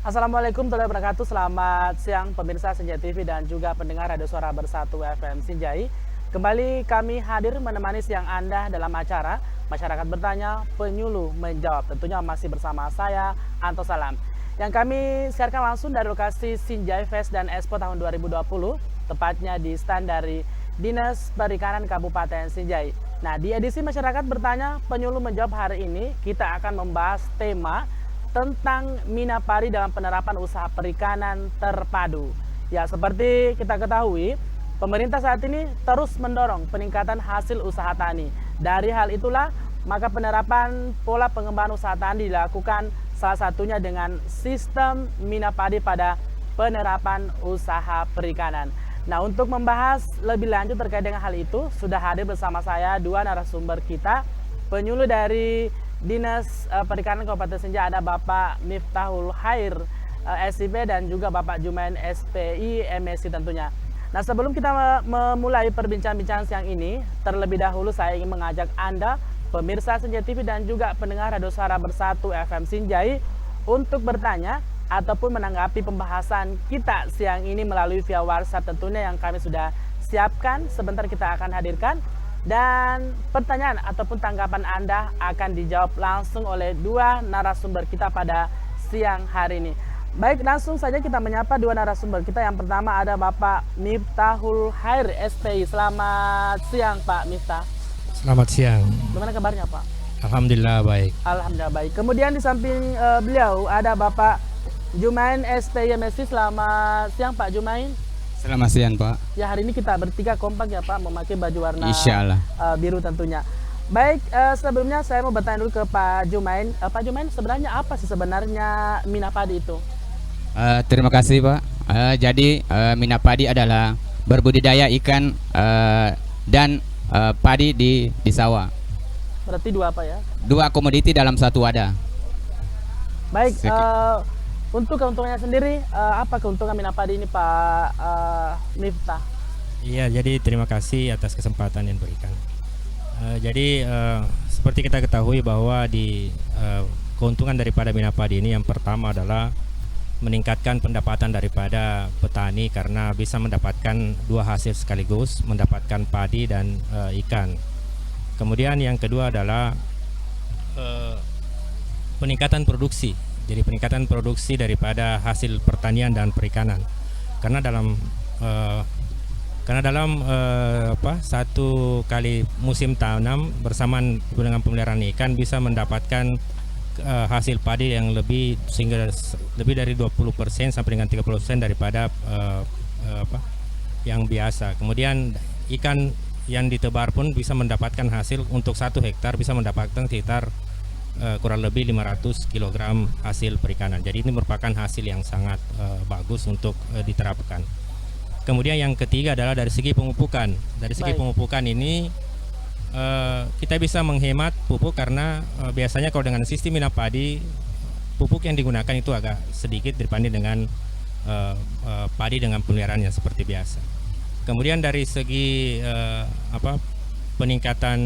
Assalamualaikum warahmatullahi wabarakatuh. Selamat siang pemirsa Senja TV dan juga pendengar Radio Suara Bersatu FM Sinjai. Kembali kami hadir menemani siang Anda dalam acara Masyarakat Bertanya, Penyuluh Menjawab. Tentunya masih bersama saya, Anto Salam. Yang kami siarkan langsung dari lokasi Sinjai Fest dan Expo tahun 2020, tepatnya di stand dari Dinas Perikanan Kabupaten Sinjai. Nah, di edisi Masyarakat Bertanya, Penyuluh Menjawab hari ini, kita akan membahas tema tentang Minapadi dalam penerapan usaha perikanan terpadu. Ya, seperti kita ketahui, pemerintah saat ini terus mendorong peningkatan hasil usaha tani. Dari hal itulah, maka penerapan pola pengembangan usaha tani dilakukan salah satunya dengan sistem Minapadi pada penerapan usaha perikanan. Nah, untuk membahas lebih lanjut terkait dengan hal itu, sudah hadir bersama saya dua narasumber kita, penyuluh dari Dinas Perikanan Kabupaten Sinjai. Ada Bapak Miftahul Khair SIP dan juga Bapak Jumain SPI MSI tentunya. Nah, sebelum kita memulai perbincangan siang ini, terlebih dahulu saya ingin mengajak Anda, pemirsa Sinjai TV dan juga pendengar Radio Suara Bersatu FM Sinjai, untuk bertanya ataupun menanggapi pembahasan kita siang ini melalui via WhatsApp tentunya yang kami sudah siapkan. Sebentar kita akan hadirkan. Dan pertanyaan ataupun tanggapan Anda akan dijawab langsung oleh dua narasumber kita pada siang hari ini. Baik, langsung saja kita menyapa dua narasumber kita. Yang pertama ada Bapak Miftahul Khair SPI. Selamat siang Pak Miftah. Selamat siang. Bagaimana kabarnya Pak? Alhamdulillah baik. Alhamdulillah baik. Kemudian di samping beliau ada Bapak Jumain SPI MSI. Selamat siang Pak Jumain. Selamat siang Pak. Ya, hari ini kita bertiga kompak ya Pak, memakai baju warna biru tentunya. Baik, sebelumnya saya mau bertanya dulu ke Pak Jumain. Pak Jumain, sebenarnya apa sih sebenarnya Minapadi itu? Terima kasih Pak. Jadi Minapadi adalah berbudidaya ikan dan padi di sawah. Berarti dua apa ya? Dua komoditi dalam satu wadah. Baik, untuk keuntungannya sendiri, apa keuntungan Minapadi ini Pak Miftah? Iya, jadi terima kasih atas kesempatan yang diberikan. Jadi seperti kita ketahui bahwa di keuntungan daripada Minapadi ini yang pertama adalah meningkatkan pendapatan daripada petani karena bisa mendapatkan dua hasil sekaligus, mendapatkan padi dan ikan. Kemudian yang kedua adalah peningkatan produksi. Jadi peningkatan produksi daripada hasil pertanian dan perikanan. Karena dalam satu kali musim tanam bersamaan dengan pemeliharaan ikan bisa mendapatkan hasil padi yang lebih sehingga lebih dari 20% sampai dengan 30% daripada yang biasa. Kemudian ikan yang ditebar pun bisa mendapatkan hasil untuk 1 hektar bisa mendapatkan sekitar kurang lebih 500 kg hasil perikanan. Jadi ini merupakan hasil yang sangat bagus untuk diterapkan. Kemudian yang ketiga adalah dari segi pemupukan. Dari segi pemupukan ini kita bisa menghemat pupuk karena biasanya kalau dengan sistem Minapadi pupuk yang digunakan itu agak sedikit dibanding dengan padi dengan pemeliharaan yang seperti biasa. Kemudian dari segi peningkatan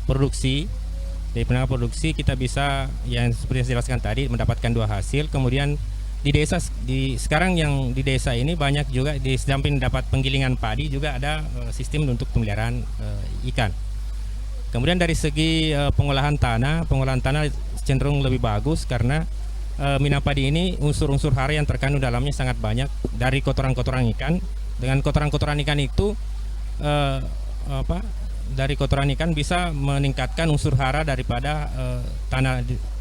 produksi. Dari peningkatan produksi kita bisa yang seperti yang saya jelaskan tadi mendapatkan dua hasil. Kemudian di desa sekarang yang di desa ini banyak juga di samping dapat penggilingan padi juga ada sistem untuk pemeliharaan ikan. Kemudian dari segi pengolahan tanah cenderung lebih bagus karena Minapadi ini unsur-unsur hara yang terkandung dalamnya sangat banyak dari kotoran-kotoran ikan. Dengan kotoran-kotoran ikan itu dari kotoran ikan bisa meningkatkan unsur hara daripada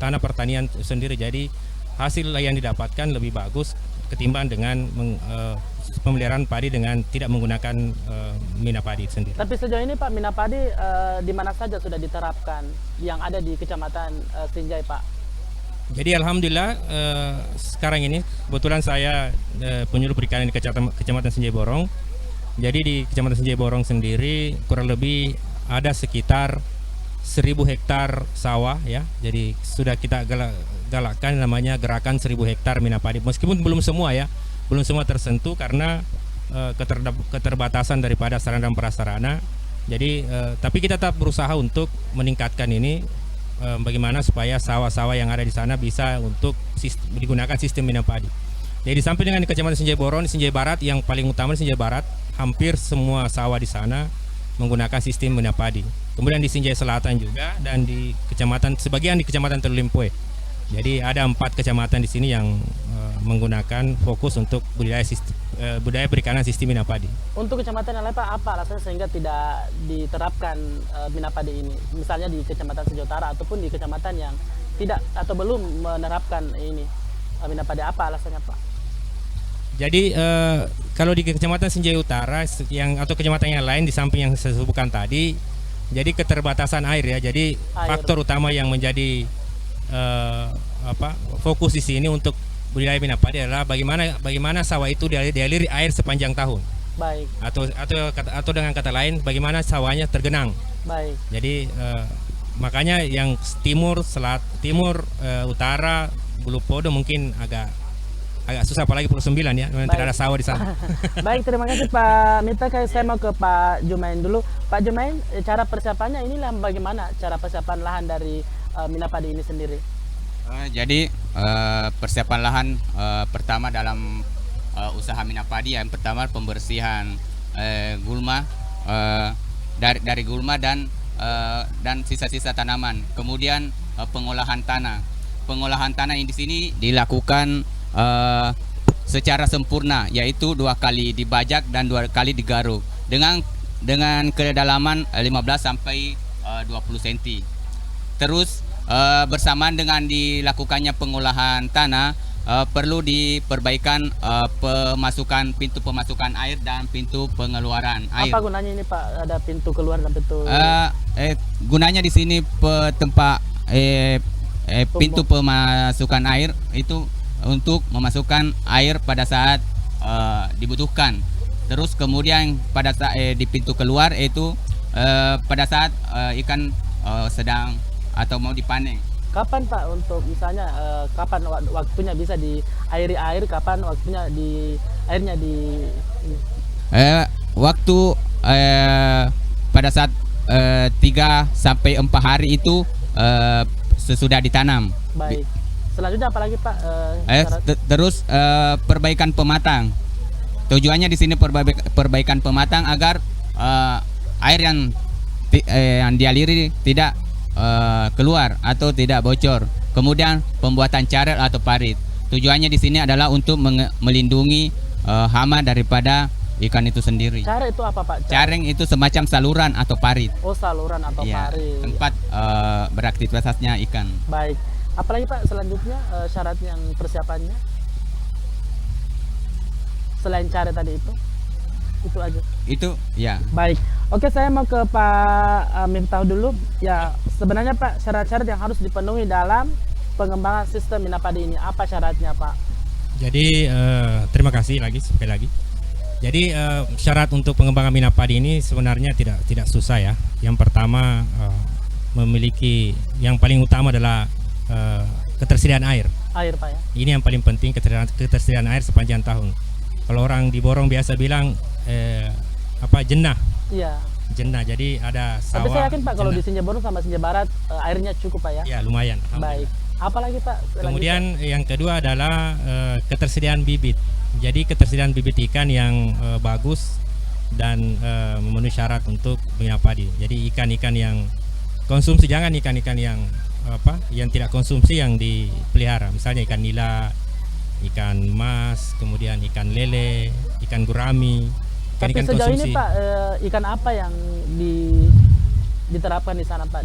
tanah pertanian sendiri. Jadi hasil yang didapatkan lebih bagus ketimbang dengan pemeliharaan padi dengan tidak menggunakan Minapadi sendiri. Tapi sejauh ini Pak, Minapadi di mana saja sudah diterapkan yang ada di Kecamatan Sinjai Pak? Jadi alhamdulillah sekarang ini kebetulan saya penyuluh perikanan di Kecamatan Sinjai Borong. Jadi di Kecamatan Sinjai Borong sendiri kurang lebih ada sekitar 1000 hektar sawah ya. Jadi sudah kita galakkan namanya gerakan 1000 hektar Minapadi. Meskipun belum semua ya, belum semua tersentuh karena keterbatasan daripada sarana dan prasarana. Jadi tapi kita tetap berusaha untuk meningkatkan ini bagaimana supaya sawah-sawah yang ada di sana bisa untuk digunakan sistem mina padi. Jadi sampai dengan di Kecamatan Sinjai Borong, di Sinjai Barat yang paling utama di Sinjai Barat, hampir semua sawah di sana menggunakan sistem mina padi. Kemudian di Sinjai Selatan juga dan di sebagian di Kecamatan Telu Limpoe. Jadi ada 4 kecamatan di sini yang menggunakan fokus untuk budaya perikanan sistem mina padi. Untuk kecamatan yang lain Pak, apa alasannya sehingga tidak diterapkan mina padi ini? Misalnya di Kecamatan Sinjai Utara ataupun di kecamatan yang tidak atau belum menerapkan ini mina padi, apa alasannya Pak? Jadi kalau di Kecamatan Sinjai Utara atau kecamatan yang lain di samping yang saya sebutkan tadi, jadi keterbatasan air ya. Jadi faktor utama yang menjadi fokus di sini untuk budidaya mina padi adalah bagaimana sawah itu dialiri air sepanjang tahun. Baik. Atau dengan kata lain, bagaimana sawahnya tergenang. Baik. Jadi makanya yang timur, utara, Bulu Podo mungkin agak susah, apalagi Pulau 9 ya, memang tidak ada sawah di sana. Baik, terima kasih Pak Mita. Saya mau ke Pak Jumain dulu. Pak Jumain, cara persiapannya inilah bagaimana cara persiapan lahan dari mina padi ini sendiri? Jadi persiapan lahan pertama dalam usaha mina padi, yang pertama pembersihan gulma dari gulma dan sisa-sisa tanaman. Kemudian pengolahan tanah. Pengolahan tanah ini di sini dilakukan secara sempurna, yaitu 2 kali dibajak dan 2 kali digaruk dengan kedalaman 15 sampai 20 cm. Terus bersamaan dengan dilakukannya pengolahan tanah, perlu diperbaikan pintu pemasukan air dan pintu pengeluaran air. Apa gunanya ini Pak? Ada pintu keluar dan pintu gunanya di sini tempat pintu pemasukan air itu untuk memasukkan air pada saat dibutuhkan. Terus kemudian pada saat di pintu keluar itu pada saat ikan sedang atau mau dipanen. Kapan Pak untuk misalnya kapan waktunya bisa diairi air, kapan waktunya airnya di waktu pada saat 3 sampai 4 hari itu sesudah ditanam. Baik. Selanjutnya apalagi Pak? Terus perbaikan pematang. Tujuannya di sini perbaikan pematang agar air yang dialiri tidak keluar atau tidak bocor. Kemudian pembuatan carel atau parit. Tujuannya di sini adalah untuk melindungi hama daripada ikan itu sendiri. Carel itu apa Pak? Careng itu semacam saluran atau parit. Oh, saluran atau parit. Tempat beraktivitasnya ikan. Baik. Apalagi Pak selanjutnya syarat yang persiapannya? Selain carel tadi itu aja. Itu ya. Baik. Oke, saya mau ke Pak Miftah dulu. Ya, sebenarnya Pak, syarat-syarat yang harus dipenuhi dalam pengembangan sistem mina padi ini, apa syaratnya Pak? Jadi terima kasih sekali lagi. Jadi syarat untuk pengembangan mina padi ini sebenarnya tidak susah ya. Yang pertama memiliki, yang paling utama adalah ketersediaan air. Air Pak ya. Ini yang paling penting, ketersediaan air sepanjang tahun. Kalau orang di Borong biasa bilang jenah. Iya. Jenah. Jadi ada sawah. Tapi saya yakin Pak kalau di Sinjai Borong sama Sinjai Barat airnya cukup Pak ya. Ya, lumayan. Baik. Apalagi Pak? Kemudian yang kedua adalah ketersediaan bibit. Jadi ketersediaan bibit ikan yang bagus dan memenuhi syarat untuk mina padi. Jadi ikan-ikan yang konsumsi, jangan ikan-ikan yang tidak konsumsi yang dipelihara. Misalnya ikan nila, ikan mas, kemudian ikan lele, ikan gurami. Tapi sejauh ini Pak, ikan apa yang diterapkan di sana Pak?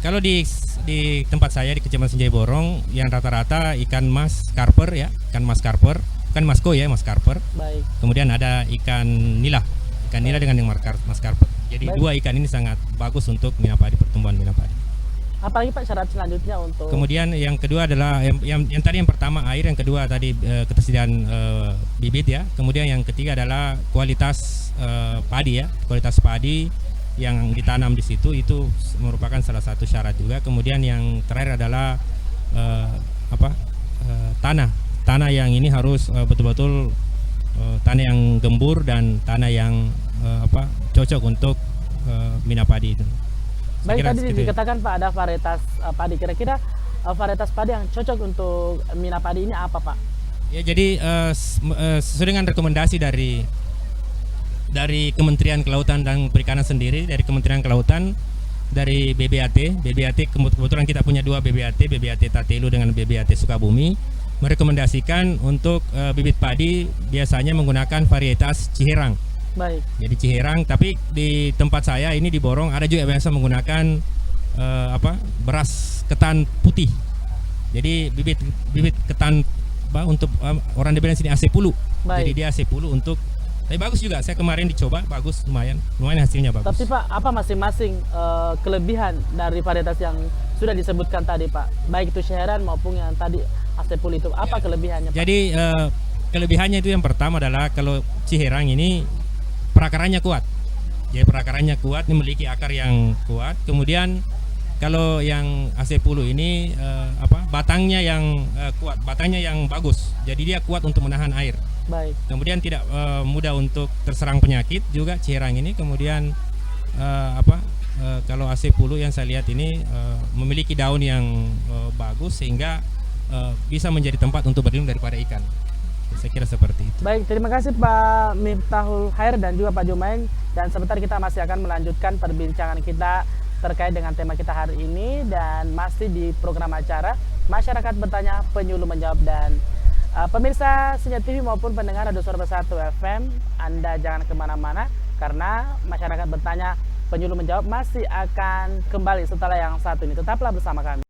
Kalau di tempat saya di Kecamatan Sinjai Borong, yang rata-rata ikan mas karper ya, ikan mas karper, bukan mas koi ya, mas karper. Baik. Kemudian ada ikan nila dengan yang mas karper. Jadi baik. 2 ikan ini sangat bagus untuk mina padi, pertumbuhan mina padi. Apalagi Pak syarat selanjutnya untuk? Kemudian yang kedua adalah yang tadi yang pertama air, yang kedua tadi ketersediaan bibit ya. Kemudian yang ketiga adalah kualitas padi ya, kualitas padi yang ditanam di situ itu merupakan salah satu syarat juga. Kemudian yang terakhir adalah tanah yang ini harus betul-betul tanah yang gembur dan tanah yang cocok untuk mina padi itu. Baik, kira tadi segitu ya. dikatakan Pak ada varietas padi. Kira-kira varietas padi yang cocok untuk mina padi ini apa Pak? Ya, jadi sesuai dengan rekomendasi dari Kementerian Kelautan dan Perikanan sendiri, dari Kementerian Kelautan, dari BBAT kebetulan kita punya dua BBAT Tatelu dengan BBAT Sukabumi, merekomendasikan untuk bibit padi biasanya menggunakan varietas Ciherang. Baik, Jadi Ciherang, tapi di tempat saya ini di Borong ada juga biasa menggunakan beras ketan putih. Jadi bibit ketan untuk orang di sini AC10. Baik. Jadi dia AC10 untuk, tapi bagus juga. Saya kemarin dicoba, bagus, lumayan hasilnya bagus. tapi Pak apa masing-masing kelebihan dari varietas yang sudah disebutkan tadi Pak? Baik itu Ciherang maupun yang tadi AC10 itu, apa kelebihannya Pak? Jadi kelebihannya itu yang pertama adalah kalau Ciherang ini perakarannya kuat. Jadi perakarannya kuat, ini memiliki akar yang kuat. Kemudian kalau yang AC10 ini batangnya yang kuat, batangnya yang bagus. Jadi dia kuat untuk menahan air. Baik, Kemudian tidak mudah untuk terserang penyakit juga Ciherang ini. Kemudian kalau AC10 yang saya lihat ini memiliki daun yang bagus sehingga bisa menjadi tempat untuk berlindung daripada ikan. Saya kira seperti itu. baik, terima kasih Pak Miftahul Khair dan juga Pak Jumaeng. Dan sebentar kita masih akan melanjutkan perbincangan kita terkait dengan tema kita hari ini, dan masih di program acara Masyarakat Bertanya, Penyuluh Menjawab. Dan pemirsa Senja TV maupun pendengar Radio Suara Bersatu FM, Anda jangan kemana-mana karena Masyarakat Bertanya, Penyuluh Menjawab masih akan kembali setelah yang satu ini. Tetaplah bersama kami.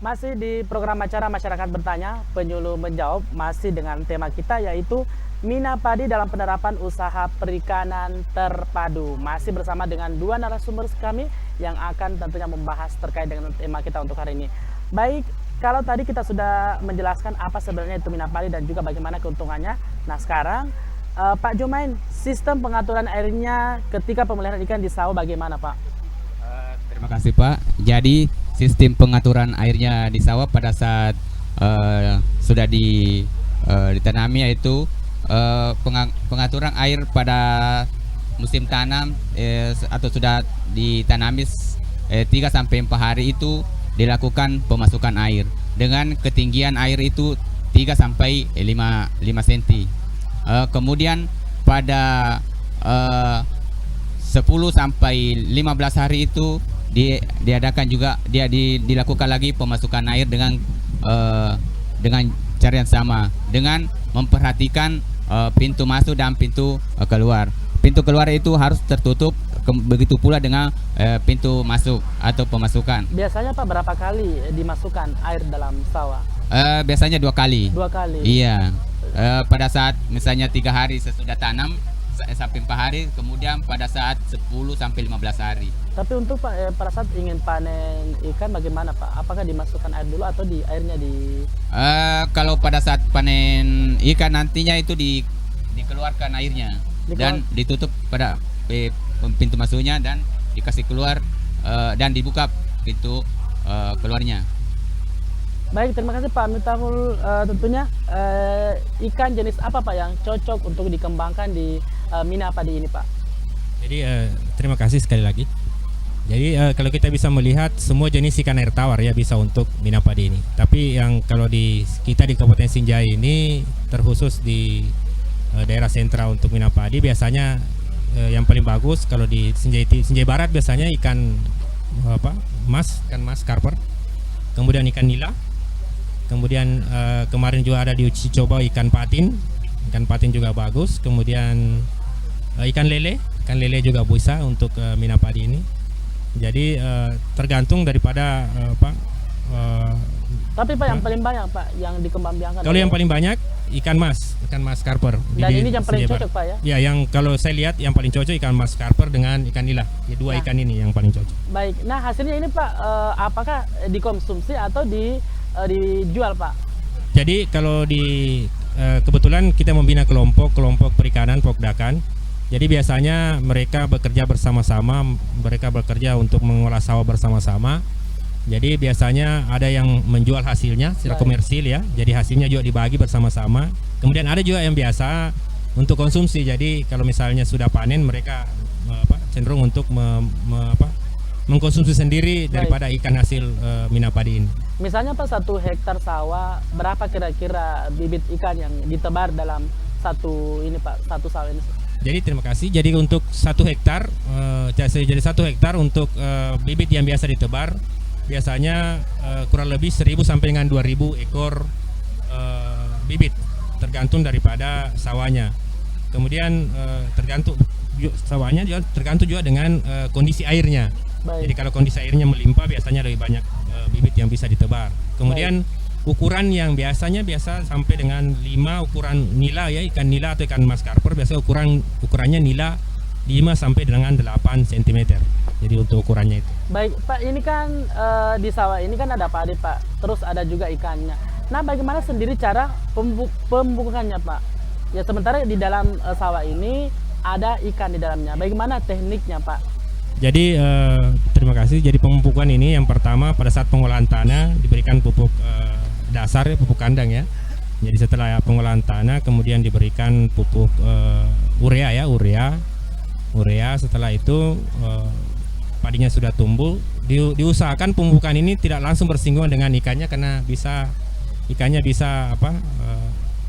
Masih di program acara Masyarakat Bertanya, Penyuluh Menjawab, masih dengan tema kita yaitu Mina Padi dalam penerapan usaha perikanan terpadu. Masih bersama dengan dua narasumber kami yang akan tentunya membahas terkait dengan tema kita untuk hari ini. Baik, kalau tadi kita sudah menjelaskan apa sebenarnya itu Mina Padi dan juga bagaimana keuntungannya. Nah sekarang Pak Jumaeng, sistem pengaturan airnya ketika pemeliharaan ikan di sawah bagaimana Pak? Terima kasih Pak. Jadi sistem pengaturan airnya di sawah pada saat sudah ditanami, yaitu pengaturan air pada musim tanam atau sudah ditanami 3-4 hari itu dilakukan pemasukan air dengan ketinggian air itu 3-5 cm. Kemudian pada 10-15 hari itu diadakan juga dilakukan lagi pemasukan air dengan cara yang sama, dengan memperhatikan pintu masuk dan pintu keluar. Pintu keluar itu harus tertutup, begitu pula dengan pintu masuk atau pemasukan. Biasanya Pak berapa kali dimasukkan air dalam sawah? Biasanya 2 kali. 2 kali. Iya. Pada saat misalnya 3 hari sesudah tanam sampai 4 hari, kemudian pada saat 10-15 hari. Tapi untuk Pak pada saat ingin panen ikan bagaimana Pak? Apakah dimasukkan air dulu atau airnya di? Kalau pada saat panen ikan nantinya itu dikeluarkan airnya dan ditutup pada pintu masuknya dan dikasih keluar dan dibuka pintu keluarnya. Baik, terima kasih Pak Miftahul. Tentunya ikan jenis apa Pak yang cocok untuk dikembangkan di Mina Padi ini Pak? Jadi terima kasih sekali lagi. Jadi kalau kita bisa melihat semua jenis ikan air tawar ya bisa untuk Mina Padi ini. Tapi yang kalau kita di Kabupaten Sinjai ini terkhusus di daerah sentra untuk Mina Padi, biasanya yang paling bagus kalau di Sinjai Barat biasanya ikan ikan mas karper, kemudian ikan nila, kemudian kemarin juga ada diuji coba ikan patin juga bagus, kemudian ikan lele juga bisa untuk Mina Padi ini. Jadi tergantung daripada Tapi Pak yang paling banyak Pak yang dikembangbiakan. Kalau yang paling banyak ikan mas karper. Dan ini yang paling cocok Pak ya? Ya, yang kalau saya lihat yang paling cocok ikan mas karper dengan ikan nila. Ya, dua ikan ini yang paling cocok. Baik, nah hasilnya ini Pak apakah dikonsumsi atau dijual Pak? Jadi kalau kebetulan kita membina kelompok perikanan Pokdakan. Jadi biasanya mereka bekerja bersama-sama, mereka bekerja untuk mengolah sawah bersama-sama. Jadi biasanya ada yang menjual hasilnya secara Baik. komersil ya. Jadi hasilnya juga dibagi bersama-sama. Kemudian ada juga yang biasa untuk konsumsi. Jadi kalau misalnya sudah panen mereka cenderung untuk mengkonsumsi sendiri daripada ikan hasil Minapadi ini. Misalnya Pak, 1 hektar sawah berapa kira-kira bibit ikan yang ditebar dalam satu ini Pak, satu sawah ini? Jadi terima kasih. Jadi untuk 1 hektar, jadi 1 hektar untuk bibit yang biasa ditebar biasanya kurang lebih 1.000 sampai dengan 2.000 ekor bibit, tergantung daripada sawahnya. Kemudian tergantung sawahnya juga tergantung juga dengan kondisi airnya. Baik. Jadi kalau kondisi airnya melimpah biasanya lebih banyak bibit yang bisa ditebar. Kemudian ukuran yang biasa sampai dengan 5 ukuran nila ya, ikan nila atau ikan mas karper biasa ukurannya nila 5 sampai dengan 8 cm. Jadi untuk ukurannya itu. Baik Pak, ini kan di sawah ini kan ada padi Pak, terus ada juga ikannya. Nah, bagaimana sendiri cara pemupukannya Pak? Ya sementara di dalam sawah ini ada ikan di dalamnya. Bagaimana tekniknya Pak? Jadi terima kasih. Jadi pemupukan ini yang pertama pada saat pengolahan tanah diberikan pupuk dasar ya, pupuk kandang ya. Jadi setelah pengolahan tanah kemudian diberikan pupuk urea ya, urea. Setelah itu padinya sudah tumbuh, diusahakan pemupukan ini tidak langsung bersinggungan dengan ikannya karena ikannya bisa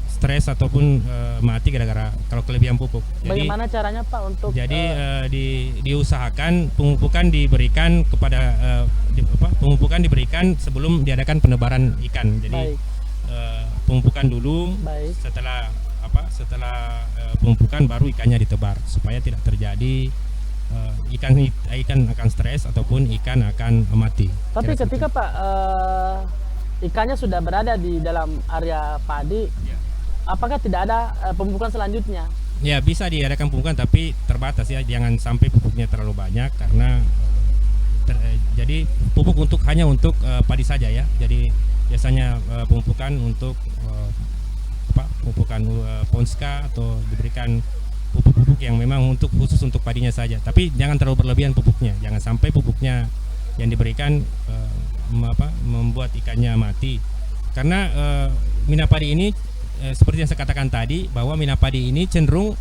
stres ataupun mati gara-gara kalau kelebihan pupuk. Jadi, Bagaimana caranya Pak untuk diusahakan pemupukan diberikan kepada pemupukan diberikan sebelum diadakan penebaran ikan. Jadi Baik. Pemupukan dulu, Baik. setelah pemupukan baru ikannya ditebar supaya tidak terjadi ikan akan stres ataupun ikan akan mati. Tapi Kira-kira ketika Pak ikannya sudah berada di dalam area padi, apakah tidak ada pemupukan selanjutnya? ya bisa diadakan pemupukan tapi terbatas ya, jangan sampai pupuknya terlalu banyak karena jadi pupuk hanya untuk padi saja ya. Jadi biasanya pemupukan untuk pemupukan Ponska atau diberikan pupuk-pupuk yang memang khusus untuk padinya saja. Tapi jangan terlalu berlebihan pupuknya. Jangan sampai pupuknya yang diberikan membuat ikannya mati. Karena Minapadi ini seperti yang saya katakan tadi bahwa Minapadi ini cenderung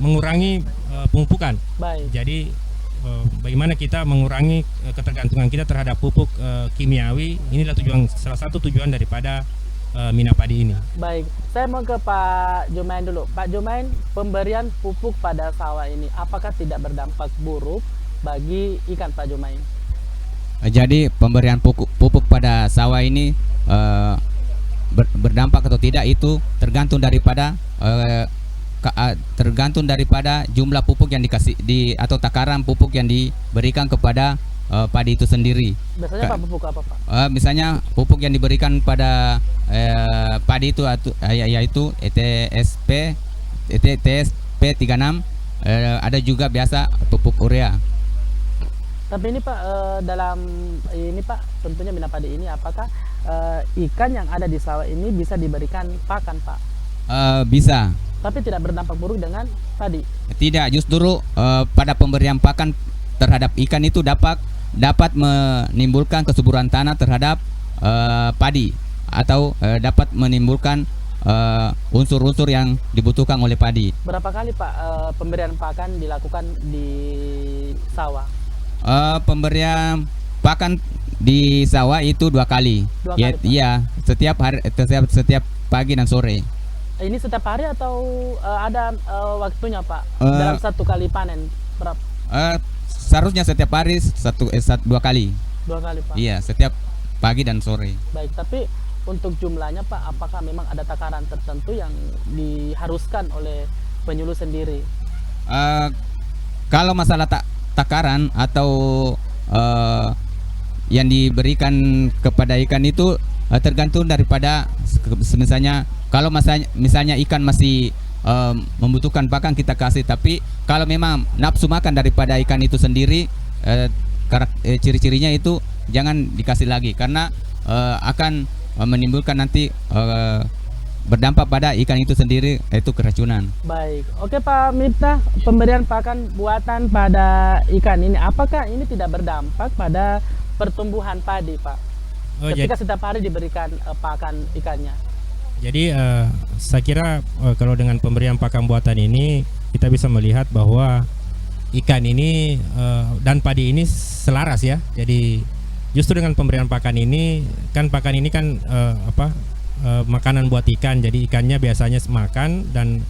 mengurangi pemupukan. Baik. Jadi bagaimana kita mengurangi ketergantungan kita terhadap pupuk kimiawi. Inilah salah satu tujuan daripada Minapadi ini. Baik, saya mau ke Pak Jumain dulu. Pak Jumain, pemberian pupuk pada sawah ini apakah tidak berdampak buruk bagi ikan Pak Jumain? Jadi pemberian pupuk pada sawah ini berdampak atau tidak itu tergantung daripada jumlah pupuk yang dikasih atau takaran pupuk yang diberikan kepada padi itu sendiri. Biasanya Pak pupuk apa Pak? Misalnya pupuk yang diberikan pada padi itu yaitu TSP 36, ada juga biasa pupuk urea. Tapi ini Pak dalam ini Pak tentunya Minapadi ini apakah ikan yang ada di sawah ini bisa diberikan pakan Pak? Bisa. Tapi tidak berdampak buruk dengan padi? Tidak, justru pada pemberian pakan terhadap ikan itu dapat menimbulkan kesuburan tanah terhadap padi atau dapat menimbulkan unsur-unsur yang dibutuhkan oleh padi. Berapa kali Pak pemberian pakan dilakukan di sawah? Pemberian pakan di sawah itu 2 kali. 2 kali, Pak? Iya, setiap pagi dan sore. Ini setiap hari atau ada waktunya Pak? Eh, Dalam 1 kali panen berapa? Seharusnya setiap hari 2 kali. 2 kali Pak? Iya, setiap pagi dan sore. Baik, tapi untuk jumlahnya Pak, apakah memang ada takaran tertentu yang diharuskan oleh penyuluh sendiri? Kalau masalah takaran atau yang diberikan kepada ikan itu tergantung daripada misalnya kalau misalnya ikan masih membutuhkan pakan kita kasih, tapi kalau memang nafsu makan daripada ikan itu sendiri ciri-cirinya itu jangan dikasih lagi karena akan menimbulkan nanti berdampak pada ikan itu sendiri, yaitu keracunan. Baik, oke Pak Miftah, pemberian pakan buatan pada ikan ini apakah ini tidak berdampak pada pertumbuhan padi, Pak? Oh, Ketika setiap hari diberikan pakan ikannya. Jadi saya kira kalau dengan pemberian pakan buatan ini kita bisa melihat bahwa ikan ini dan padi ini selaras ya. Jadi justru dengan pemberian pakan ini kan makanan buat ikan. Jadi ikannya biasanya makan dan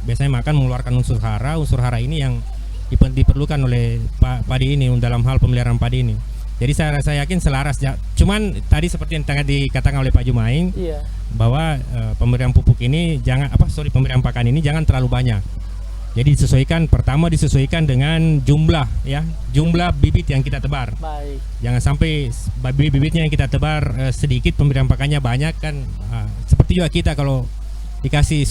biasanya makan mengeluarkan unsur hara. Unsur hara ini yang diperlukan oleh padi ini dalam hal pemeliharaan padi ini. Jadi saya yakin selaras ya. Cuman tadi seperti yang tengah dikatakan oleh Pak Jumaing, Iya. bahwa pemberian pupuk ini pemberian pakan ini jangan terlalu banyak. Jadi disesuaikan dengan jumlah bibit yang kita tebar. Baik. Jangan sampai bibitnya yang kita tebar sedikit, pemberian pakannya banyak kan. Seperti juga kita kalau dikasih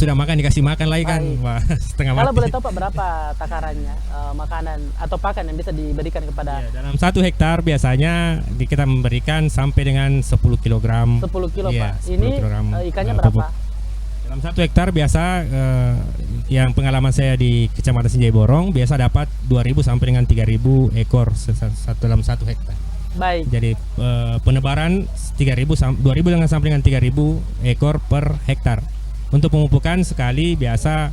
makan lagi kan, wah, setengah Kalau mati. boleh tahu Pak, berapa takarannya makanan atau pakan yang bisa diberikan kepada Ya, dalam 1 hektar biasanya kita memberikan sampai dengan 10 kg. 10 kilo, Iya, Pak? 10 Ini kilogram, ikannya pupuk. berapa? Dalam 1 hektar biasa yang pengalaman saya di Kecamatan Sinjai Borong biasa dapat 2.000 sampai dengan 3.000 ekor dalam 1 hektar. Baik. Jadi penebaran 2.000 dengan sampai dengan 3.000 ekor per hektar. Untuk pemupukan sekali biasa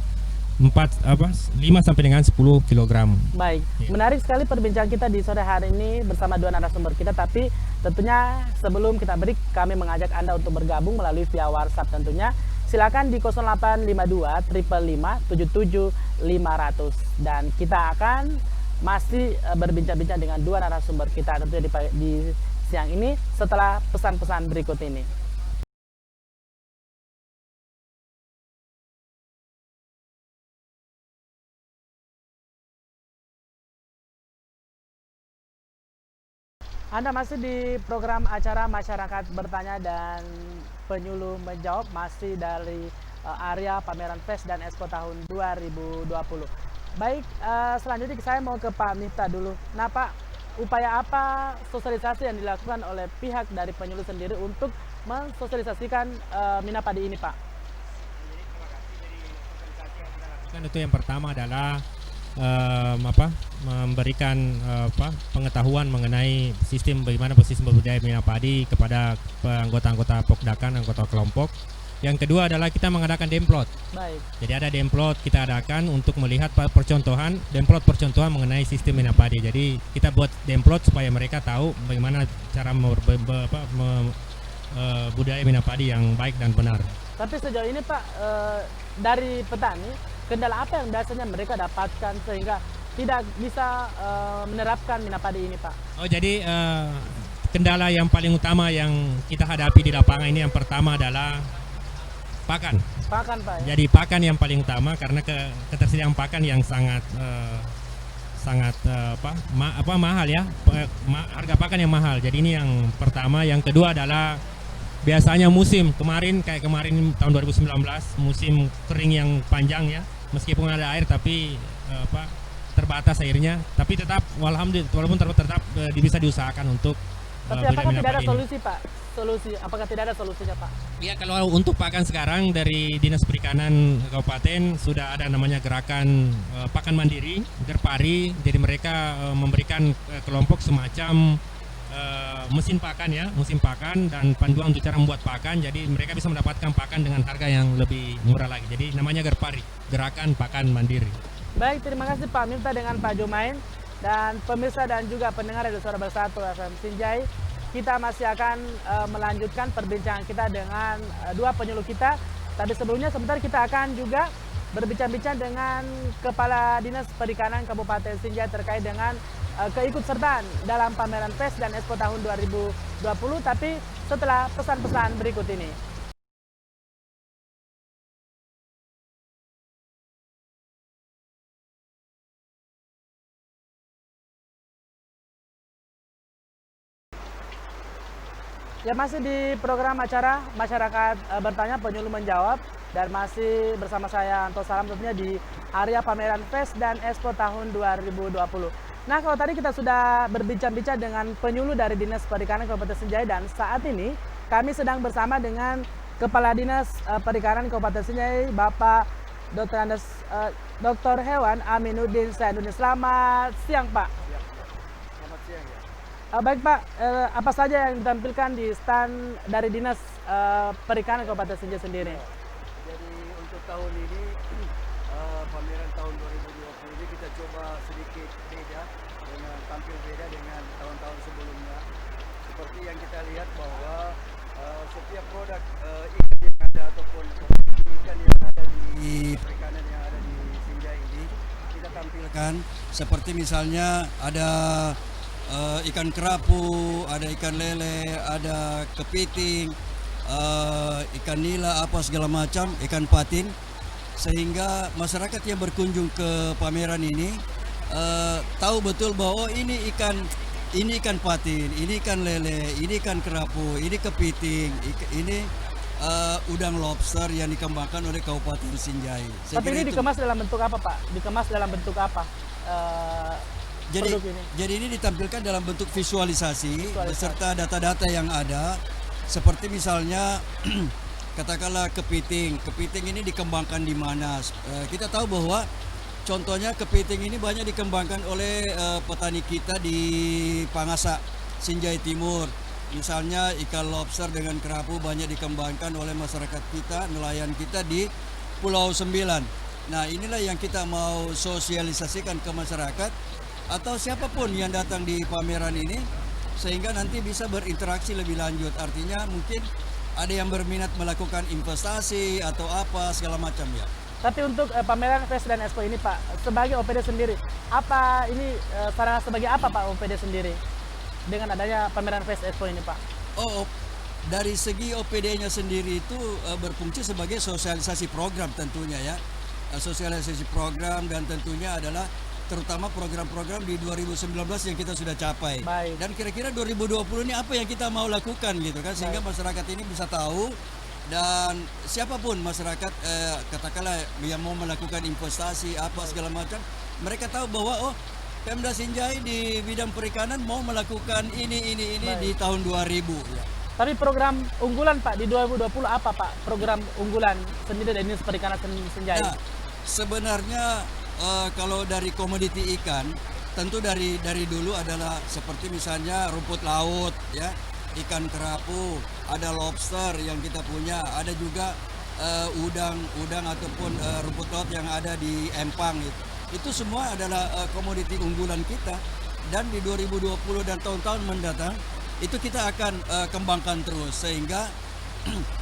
5 sampai dengan 10 kg. Baik, Iya. menarik sekali perbincangan kita di sore hari ini bersama dua narasumber kita. Tapi tentunya sebelum kita break, kami mengajak Anda untuk bergabung melalui via WhatsApp tentunya. Silakan di 0852 555 77 500 dan kita akan masih berbincang-bincang dengan dua narasumber kita tentunya di siang ini setelah pesan-pesan berikut ini. Anda masih di program acara Masyarakat Bertanya dan Penyuluh Menjawab, masih dari area pameran FES dan Expo tahun 2020. Baik, selanjutnya saya mau ke Pak Miftah dulu. Nah Pak, upaya apa sosialisasi yang dilakukan oleh pihak dari penyuluh sendiri untuk mensosialisasikan Minapadi ini, Pak? Kan itu yang pertama adalah memberikan pengetahuan mengenai bagaimana sistem budidaya Minapadi kepada anggota-anggota Pokdakan, anggota kelompok. Yang kedua adalah kita mengadakan demplot. Baik. Jadi ada demplot kita adakan untuk melihat demplot percontohan mengenai sistem Minapadi. Jadi kita buat demplot supaya mereka tahu bagaimana cara budaya Minapadi yang baik dan benar. Tapi sejauh ini Pak, dari petani, kendala apa yang biasanya mereka dapatkan sehingga tidak bisa menerapkan Minapadi ini, Pak? Oh, jadi kendala yang paling utama yang kita hadapi di lapangan ini yang pertama adalah pakan. Pakan, Pak. Ya? Jadi pakan yang paling utama karena ketersediaan pakan yang sangat mahal ya. Harga pakan yang mahal. Jadi ini yang pertama. Yang kedua adalah biasanya musim kemarin tahun 2019 musim kering yang panjang ya. Meskipun ada air tapi terbatas airnya. Tapi tetap walaupun tetap bisa diusahakan untuk tapi apakah tidak ada solusi, Pak? Apakah tidak ada solusinya, Pak? Ya, kalau untuk pakan sekarang dari Dinas Perikanan Kabupaten sudah ada namanya gerakan pakan mandiri, Gerpari. Jadi mereka memberikan kelompok semacam mesin pakan dan panduan untuk cara membuat pakan. Jadi mereka bisa mendapatkan pakan dengan harga yang lebih murah lagi. Jadi namanya Gerpari, Gerakan Pakan Mandiri. Baik, terima kasih Pak Miftah dengan Pak Jumaing. Dan pemirsa dan juga pendengar Radio Suara Bersatu FM Sinjai, kita masih akan melanjutkan perbincangan kita dengan dua penyuluh kita. Tapi sebelumnya sebentar kita akan juga berbincang-bincang dengan Kepala Dinas Perikanan Kabupaten Sinjai terkait dengan keikutsertaan dalam pameran FES dan Expo tahun 2020. Tapi setelah pesan-pesan berikut ini. Ya, masih di program acara Masyarakat Bertanya Penyuluh Menjawab dan masih bersama saya Anto Salam tentunya di area pameran FES dan Expo tahun 2020. Nah, kalau tadi kita sudah berbincang-bincang dengan penyuluh dari Dinas Perikanan Kabupaten Sinjai dan saat ini kami sedang bersama dengan Kepala Dinas Perikanan Kabupaten Sinjai, Bapak Dr. Hewan Aminuddin Sainuddin. Selamat siang, Pak. Selamat siang ya. Baik Pak, apa saja yang ditampilkan di stand dari Dinas Perikanan Kabupaten Sinjai sendiri? Jadi untuk tahun ini pameran tahun 2020 ini kita coba sedikit beda dengan tampil beda dengan tahun-tahun sebelumnya. Seperti yang kita lihat bahwa setiap produk ikan yang ada ataupun ikan yang ada di perikanan yang ada di Sinjai ini kita tampilkan. Seperti misalnya ada ikan kerapu, ada ikan lele, ada kepiting, ikan nila, apa segala macam, ikan patin, sehingga masyarakat yang berkunjung ke pameran ini tahu betul bahwa ini ikan patin, ini ikan lele, ini ikan kerapu, ini kepiting, ini udang lobster yang dikembangkan oleh Kabupaten Sinjai. Tapi ini dikemas dalam bentuk apa Pak? Dikemas dalam bentuk apa? Jadi ini ditampilkan dalam bentuk visualisasi beserta data-data yang ada, seperti misalnya katakanlah kepiting ini dikembangkan di mana. Kita tahu bahwa contohnya kepiting ini banyak dikembangkan oleh petani kita di Pangasa, Sinjai Timur. Misalnya ikan lobster dengan kerapu banyak dikembangkan oleh masyarakat kita, nelayan kita di Pulau Sembilan. Nah, inilah yang kita mau sosialisasikan ke masyarakat atau siapapun yang datang di pameran ini, sehingga nanti bisa berinteraksi lebih lanjut. Artinya mungkin ada yang berminat melakukan investasi atau apa segala macam ya. Tapi untuk pameran Fest dan Expo ini Pak, sebagai OPD sendiri, apa ini sarana sebagai apa Pak OPD sendiri dengan adanya pameran Fest Expo ini Pak? Oh, dari segi OPD-nya sendiri itu berfungsi sebagai sosialisasi program tentunya ya. Sosialisasi program dan tentunya adalah terutama program-program di 2019 yang kita sudah capai. Baik. Dan kira-kira 2020 ini apa yang kita mau lakukan gitu kan, sehingga masyarakat ini bisa tahu, dan siapapun masyarakat katakanlah yang mau melakukan investasi apa segala macam, mereka tahu bahwa oh, Pemda Sinjai di bidang perikanan mau melakukan ini di tahun 2000 ya. Tapi program unggulan Pak di 2020 apa Pak? Program unggulan sendiri dari Dinas Perikanan Sinjai. Nah, sebenarnya kalau dari komoditi ikan, tentu dari dulu adalah seperti misalnya rumput laut ya, ikan kerapu, ada lobster yang kita punya, ada juga udang ataupun rumput laut yang ada di empang gitu. Itu semua adalah komoditi unggulan kita, dan di 2020 dan tahun-tahun mendatang itu kita akan kembangkan terus, sehingga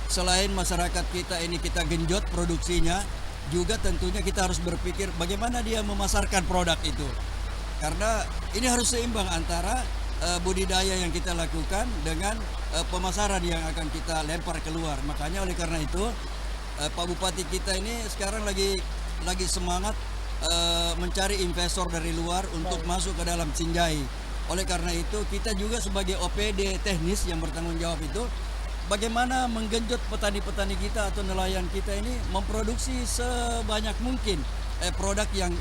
selain masyarakat kita ini kita genjot produksinya, juga tentunya kita harus berpikir bagaimana dia memasarkan produk itu. Karena ini harus seimbang antara budidaya yang kita lakukan dengan pemasaran yang akan kita lempar keluar. Makanya oleh karena itu Pak Bupati kita ini sekarang lagi semangat mencari investor dari luar untuk masuk ke dalam Sinjai. Oleh karena itu kita juga sebagai OPD teknis yang bertanggung jawab itu, bagaimana menggenjot petani-petani kita atau nelayan kita ini memproduksi sebanyak mungkin produk yang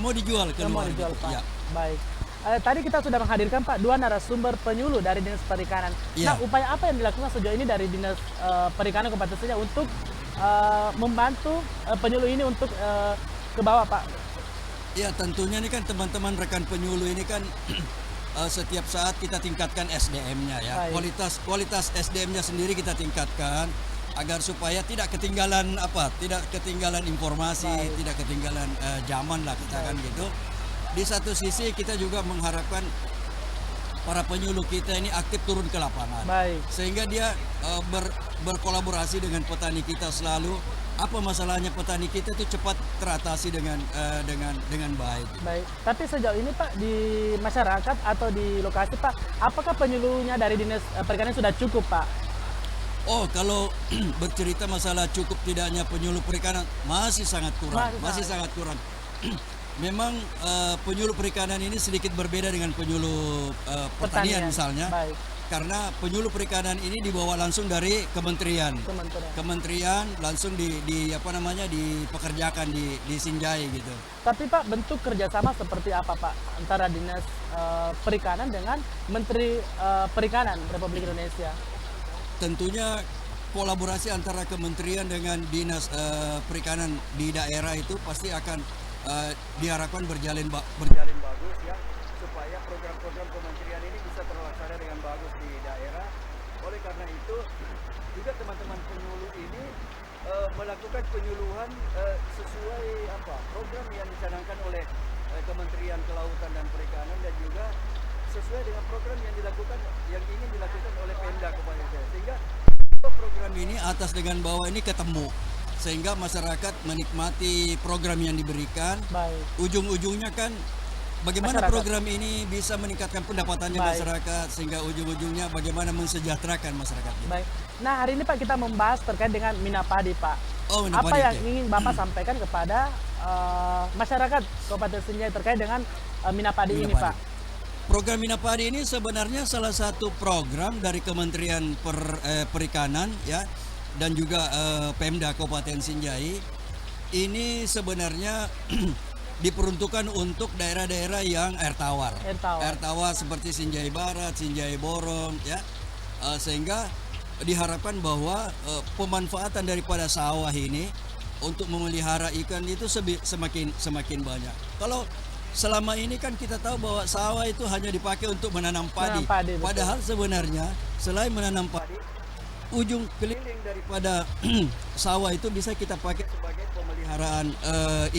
mau dijual keluar. Pak. Ya. Baik. Tadi kita sudah menghadirkan Pak dua narasumber penyuluh dari Dinas Perikanan. Ya. Nah, upaya apa yang dilakukan sejauh ini dari Dinas Perikanan Kabupaten Sinjai untuk membantu penyuluh ini untuk ke bawah Pak? Ya, tentunya ini kan teman-teman rekan penyuluh ini kan setiap saat kita tingkatkan SDM-nya ya. Kualitas SDM-nya sendiri kita tingkatkan agar supaya tidak ketinggalan informasi, tidak ketinggalan zaman lah katakan gitu. Di satu sisi kita juga mengharapkan para penyuluh kita ini aktif turun ke lapangan. Sehingga dia berkolaborasi dengan petani kita selalu. Apa masalahnya petani kita itu cepat teratasi dengan baik. Baik. Tapi sejauh ini Pak di masyarakat atau di lokasi Pak, apakah penyuluhnya dari Dinas Perikanan sudah cukup Pak? Oh, kalau bercerita masalah cukup tidaknya penyuluh perikanan masih sangat kurang. Masih sangat kurang. Memang penyuluh perikanan ini sedikit berbeda dengan penyuluh pertanian misalnya. Baik. Karena penyuluh perikanan ini dibawa langsung dari kementerian langsung dipekerjakan di Sinjai gitu. Tapi Pak, bentuk kerjasama seperti apa Pak antara Dinas Perikanan dengan Menteri Perikanan Republik Indonesia? Tentunya kolaborasi antara kementerian dengan Dinas Perikanan di daerah itu pasti akan diharapkan berjalin bagus ya. supaya program-program kementerian ini bisa terlaksana dengan bagus di daerah. Oleh karena itu juga teman-teman penyuluh ini melakukan penyuluhan sesuai program yang dicanangkan oleh Kementerian Kelautan dan Perikanan, dan juga sesuai dengan program yang ingin dilakukan oleh Pemda Kabupaten Sinjai, sehingga program ini atas dengan bawah ini ketemu, sehingga masyarakat menikmati program yang diberikan. Baik. Ujung-ujungnya kan bagaimana Masyarakat. program ini bisa meningkatkan pendapatannya Baik. masyarakat, sehingga ujung-ujungnya bagaimana mensejahterakan masyarakat. Baik. Nah, hari ini Pak kita membahas terkait dengan Minapadi, Pak. Oh, Apa Minapadi, yang oke. ingin Bapak sampaikan kepada masyarakat Kabupaten Sinjai terkait dengan Minapadi ini, Minapadi. Pak? Program Minapadi ini sebenarnya salah satu program dari Kementerian Perikanan ya, dan juga Pemda Kabupaten Sinjai. Ini sebenarnya diperuntukkan untuk daerah-daerah yang air tawar. Air tawar seperti Sinjai Barat, Sinjai Borong ya. Sehingga diharapkan bahwa pemanfaatan daripada sawah ini untuk memelihara ikan itu semakin banyak. Kalau selama ini kan kita tahu bahwa sawah itu hanya dipakai untuk menanam padi. Betul. Padahal sebenarnya selain menanam padi, ujung keliling daripada sawah itu bisa kita pakai sebagai pemeliharaan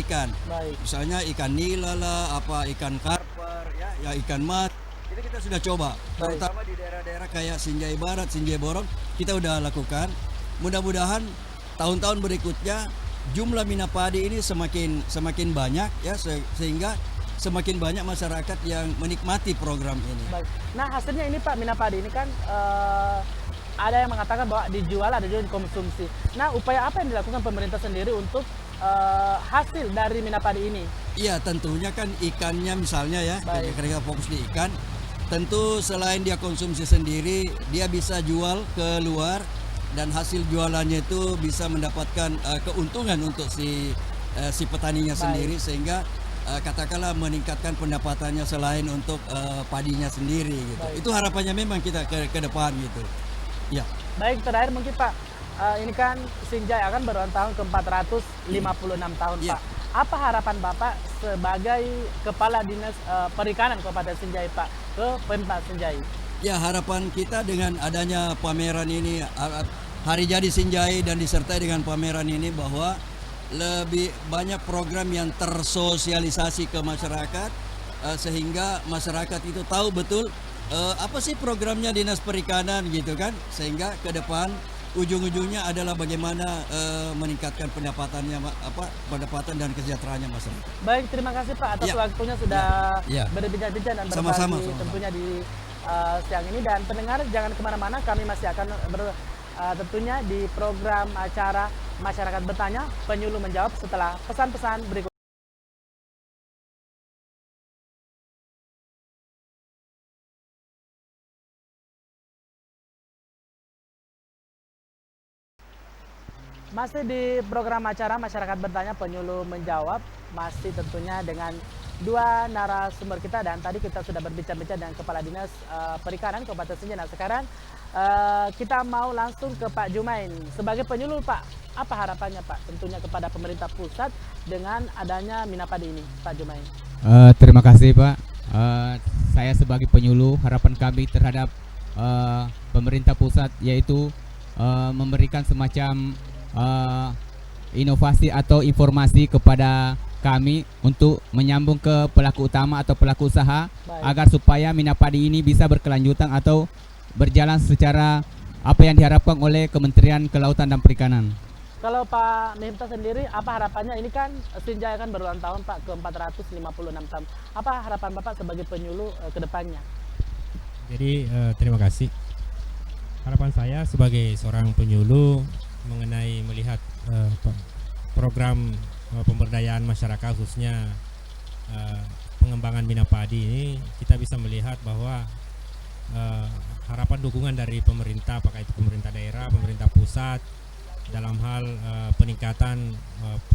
ikan. Baik. Misalnya ikan nila lah, ikan karper, ya ikan mas. Itu kita sudah coba, Baik. terutama di daerah-daerah kayak Sinjai Barat, Sinjai Borong, kita udah lakukan. Mudah-mudahan tahun-tahun berikutnya jumlah Minapadi ini semakin banyak ya, sehingga semakin banyak masyarakat yang menikmati program ini. Baik. Nah, hasilnya ini Pak, Minapadi ini kan ada yang mengatakan bahwa dijual, ada juga dikonsumsi. Nah, upaya apa yang dilakukan pemerintah sendiri untuk hasil dari Minapadi ini? Iya, tentunya kan ikannya misalnya ya, Baik. kita fokus di ikan. Tentu selain dia konsumsi sendiri, dia bisa jual ke luar, dan hasil jualannya itu bisa mendapatkan keuntungan untuk si petaninya Baik. sendiri, sehingga katakanlah meningkatkan pendapatannya selain untuk padinya sendiri gitu. Baik. Itu harapannya memang kita ke depan gitu. Ya. Baik, terakhir mungkin Pak, ini kan Sinjai akan berulang tahun ke 456 tahun, Iya. Pak. Apa harapan Bapak sebagai Kepala Dinas Perikanan Kabupaten Sinjai, Pak, ke Pemda Sinjai? Ya, harapan kita dengan adanya pameran ini, Hari Jadi Sinjai, dan disertai dengan pameran ini, bahwa lebih banyak program yang tersosialisasi ke masyarakat, sehingga masyarakat itu tahu betul apa sih programnya Dinas Perikanan gitu kan, sehingga ke depan ujung-ujungnya adalah bagaimana meningkatkan pendapatannya, pendapatan dan kesejahteraannya masyarakat. Baik, terima kasih Pak atas Ya. waktunya sudah Ya. berbincang-bincang dan berbagi Sama-sama. tentunya di siang ini. Dan pendengar jangan kemana-mana, kami masih akan tentunya di program acara Masyarakat Bertanya, Penyuluh Menjawab setelah pesan-pesan berikut. Masih di program acara Masyarakat Bertanya, Penyuluh Menjawab, masih tentunya dengan dua narasumber kita, dan tadi kita sudah berbincang-bincang dengan Kepala Dinas Perikanan Kabupaten Sinjai. Nah, sekarang kita mau langsung ke Pak Jumain. Sebagai penyuluh Pak, apa harapannya Pak tentunya kepada pemerintah pusat dengan adanya Minapadi ini, Pak Jumain? Terima kasih Pak. Saya sebagai penyuluh, harapan kami terhadap pemerintah pusat yaitu memberikan semacam inovasi atau informasi kepada kami untuk menyambung ke pelaku utama atau pelaku usaha. Baik. Agar supaya Minapadi ini bisa berkelanjutan atau berjalan secara apa yang diharapkan oleh Kementerian Kelautan dan Perikanan. Kalau Pak Miftah sendiri, apa harapannya? Ini kan Sinjai akan berulang tahun Pak ke 456 tahun. Apa harapan Bapak sebagai penyuluh ke depannya? Jadi terima kasih. Harapan saya sebagai seorang penyuluh mengenai melihat program pemberdayaan masyarakat, khususnya pengembangan Minapadi ini, kita bisa melihat bahwa harapan dukungan dari pemerintah, apakah itu pemerintah daerah, pemerintah pusat, dalam hal peningkatan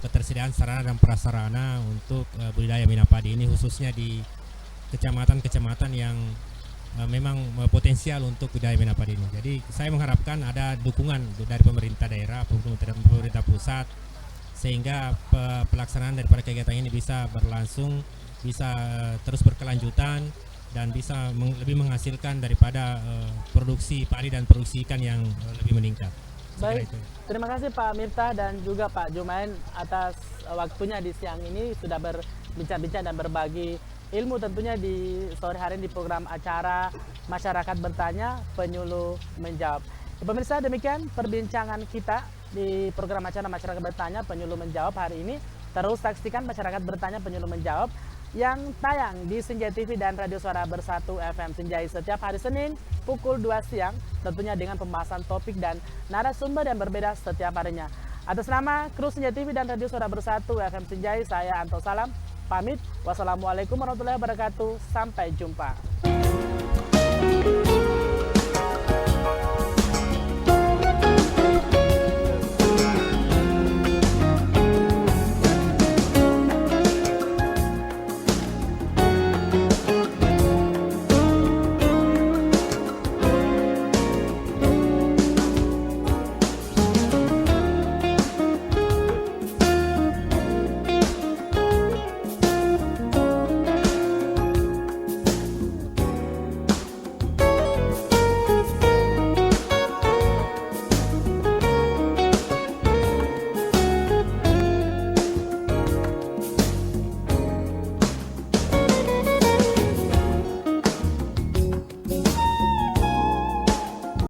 ketersediaan sarana dan prasarana untuk budidaya Minapadi ini, khususnya di kecamatan-kecamatan yang memang potensial untuk budidaya Minapadi ini. Jadi saya mengharapkan ada dukungan dari pemerintah daerah, pemerintah pusat, sehingga pelaksanaan daripada kegiatan ini bisa berlangsung bisa terus berkelanjutan dan bisa lebih menghasilkan daripada produksi padi dan produksi ikan yang lebih meningkat. Saya kira Baik, itu. terima kasih Pak Miftah dan juga Pak Jumain atas waktunya di siang ini sudah berbincang-bincang dan berbagi ilmu tentunya di sore hari ini di program acara Masyarakat Bertanya, Penyuluh Menjawab. Pemirsa, demikian perbincangan kita di program acara Masyarakat Bertanya, Penyuluh Menjawab hari ini. Terus saksikan Masyarakat Bertanya, Penyuluh Menjawab yang tayang di Senja TV dan Radio Suara Bersatu FM Sinjai setiap hari Senin pukul 2 siang, tentunya dengan pembahasan topik dan narasumber yang berbeda setiap harinya. Atas nama kru Senja TV dan Radio Suara Bersatu FM Sinjai, saya Anto Salam pamit. Wassalamualaikum warahmatullahi wabarakatuh. Sampai jumpa.